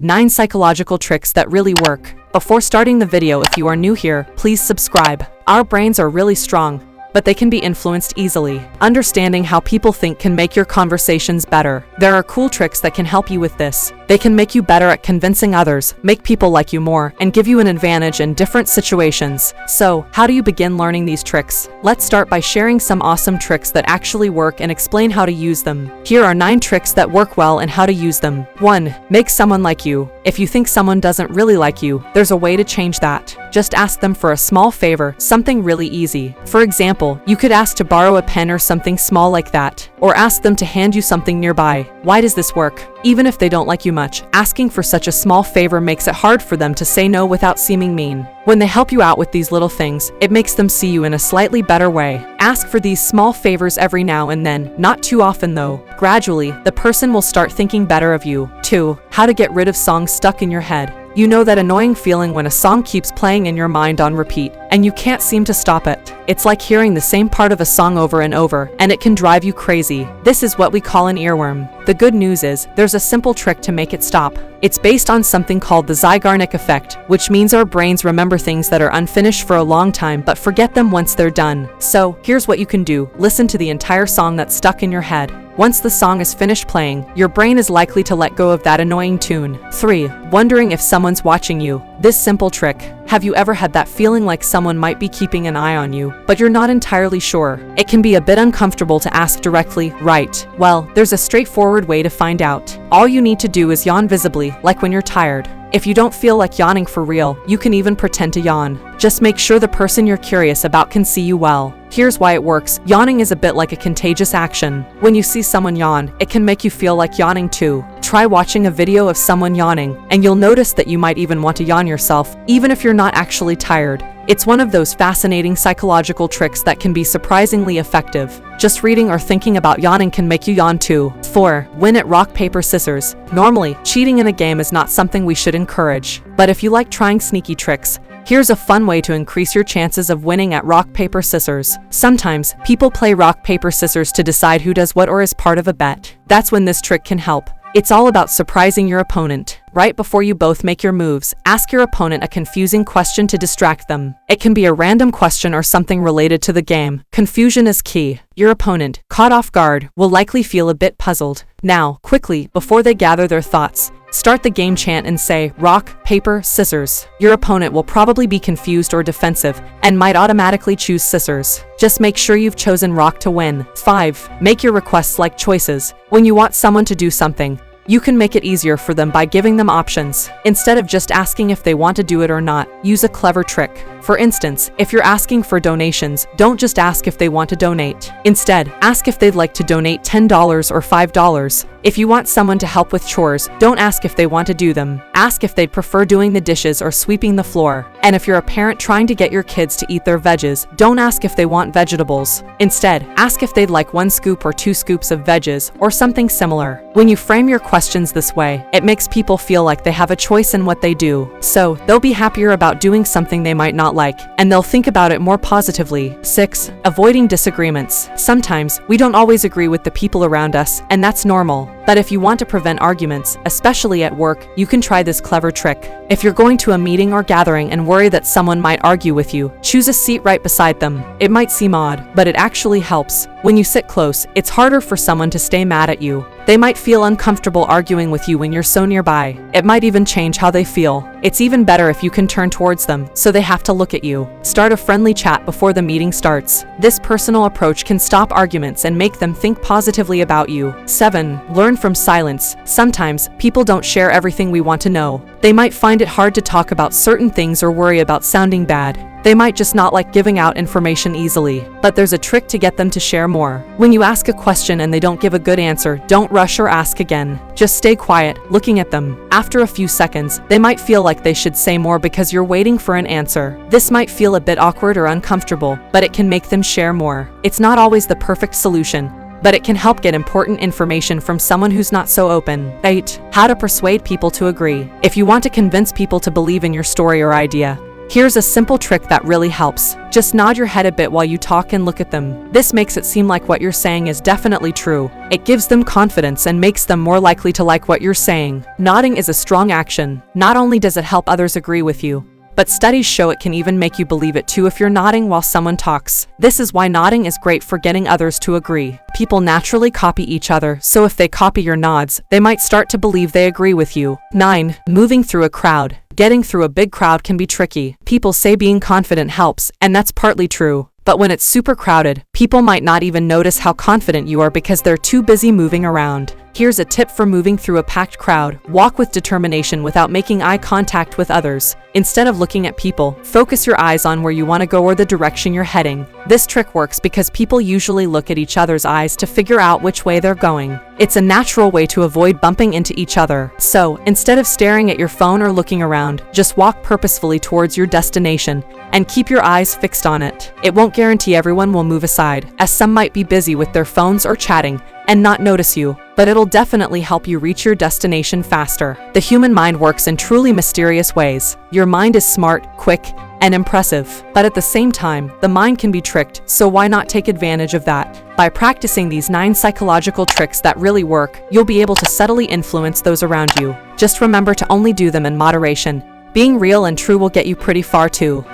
9 psychological tricks that really work. Before starting the video, if you are new here, please subscribe. Our brains are really strong, but they can be influenced easily. Understanding how people think can make your conversations better. There are cool tricks that can help you with this. They can make you better at convincing others, make people like you more, and give you an advantage in different situations. So, how do you begin learning these tricks? Let's start by sharing some awesome tricks that actually work and explain how to use them. Here are 9 tricks that work well and how to use them. 1. Make someone like you. If you think someone doesn't really like you, there's a way to change that. Just ask them for a small favor, something really easy. For example, you could ask to borrow a pen or something small like that, or ask them to hand you something nearby. Why does this work? Even if they don't like you much, asking for such a small favor makes it hard for them to say no without seeming mean. When they help you out with these little things, it makes them see you in a slightly better way. Ask for these small favors every now and then, not too often though. Gradually, the person will start thinking better of you. 2. How to get rid of songs stuck in your head. You know that annoying feeling when a song keeps playing in your mind on repeat, and you can't seem to stop it. It's like hearing the same part of a song over and over, and it can drive you crazy. This is what we call an earworm. The good news is, there's a simple trick to make it stop. It's based on something called the Zeigarnik effect, which means our brains remember things that are unfinished for a long time but forget them once they're done. So, here's what you can do. Listen to the entire song that's stuck in your head. Once the song is finished playing, your brain is likely to let go of that annoying tune. 3. Wondering if someone's watching you. This simple trick. Have you ever had that feeling like someone might be keeping an eye on you, but you're not entirely sure? It can be a bit uncomfortable to ask directly, right? Well, there's a straightforward way to find out. All you need to do is yawn visibly, like when you're tired. If you don't feel like yawning for real, you can even pretend to yawn. Just make sure the person you're curious about can see you well. Here's why it works. Yawning is a bit like a contagious action. When you see someone yawn, it can make you feel like yawning too. Try watching a video of someone yawning, and you'll notice that you might even want to yawn yourself, even if you're not actually tired. It's one of those fascinating psychological tricks that can be surprisingly effective. Just reading or thinking about yawning can make you yawn too. 4. Win at rock, paper, scissors. Normally, cheating in a game is not something we should encourage. But if you like trying sneaky tricks, here's a fun way to increase your chances of winning at rock, paper, scissors. Sometimes, people play rock, paper, scissors to decide who does what or is part of a bet. That's when this trick can help. It's all about surprising your opponent. Right before you both make your moves, ask your opponent a confusing question to distract them. It can be a random question or something related to the game. Confusion is key. Your opponent, caught off guard, will likely feel a bit puzzled. Now, quickly, before they gather their thoughts, start the game chant and say, rock, paper, scissors. Your opponent will probably be confused or defensive, and might automatically choose scissors. Just make sure you've chosen rock to win. 5. Make your requests like choices. When you want someone to do something, you can make it easier for them by giving them options. Instead of just asking if they want to do it or not, use a clever trick. For instance, if you're asking for donations, don't just ask if they want to donate. Instead, ask if they'd like to donate $10 or $5. If you want someone to help with chores, don't ask if they want to do them. Ask if they'd prefer doing the dishes or sweeping the floor. And if you're a parent trying to get your kids to eat their veggies, don't ask if they want vegetables. Instead, ask if they'd like 1 scoop or 2 scoops of veggies, or something similar. When you frame your questions this way, it makes people feel like they have a choice in what they do. So, they'll be happier about doing something they might not like, and they'll think about it more positively. 6. Avoiding disagreements. Sometimes, we don't always agree with the people around us, and that's normal. But if you want to prevent arguments, especially at work, you can try this clever trick. If you're going to a meeting or gathering and worry that someone might argue with you, choose a seat right beside them. It might seem odd, but it actually helps. When you sit close, it's harder for someone to stay mad at you. They might feel uncomfortable arguing with you when you're so nearby. It might even change how they feel. It's even better if you can turn towards them, so they have to look at you. Start a friendly chat before the meeting starts. This personal approach can stop arguments and make them think positively about you. 7. Learn from silence. Sometimes, people don't share everything we want to know. They might find it hard to talk about certain things or worry about sounding bad. They might just not like giving out information easily, but there's a trick to get them to share more. When you ask a question and they don't give a good answer, don't rush or ask again. Just stay quiet, looking at them. After a few seconds, they might feel like they should say more because you're waiting for an answer. This might feel a bit awkward or uncomfortable, but it can make them share more. It's not always the perfect solution, but it can help get important information from someone who's not so open. 8. How to persuade people to agree. If you want to convince people to believe in your story or idea, Here's a simple trick that really helps. Just nod your head a bit while you talk and look at them. This makes it seem like what you're saying is definitely true. It gives them confidence and makes them more likely to like what you're saying. Nodding is a strong action. Not only does it help others agree with you, but studies show it can even make you believe it too if you're nodding while someone talks. This is why nodding is great for getting others to agree. People naturally copy each other, so if they copy your nods, they might start to believe they agree with you. 9. Moving through a crowd. Getting through a big crowd can be tricky. People say being confident helps, and that's partly true. But when it's super crowded, people might not even notice how confident you are because they're too busy moving around. Here's a tip for moving through a packed crowd. Walk with determination without making eye contact with others. Instead of looking at people, focus your eyes on where you want to go or the direction you're heading. This trick works because people usually look at each other's eyes to figure out which way they're going. It's a natural way to avoid bumping into each other. So, instead of staring at your phone or looking around, just walk purposefully towards your destination and keep your eyes fixed on it. It won't guarantee everyone will move aside, as some might be busy with their phones or chatting and not notice you, but it'll definitely help you reach your destination faster. The human mind works in truly mysterious ways. Your mind is smart, quick, and impressive, but at the same time, the mind can be tricked, so why not take advantage of that? By practicing these 9 psychological tricks that really work, you'll be able to subtly influence those around you. Just remember to only do them in moderation. Being real and true will get you pretty far too.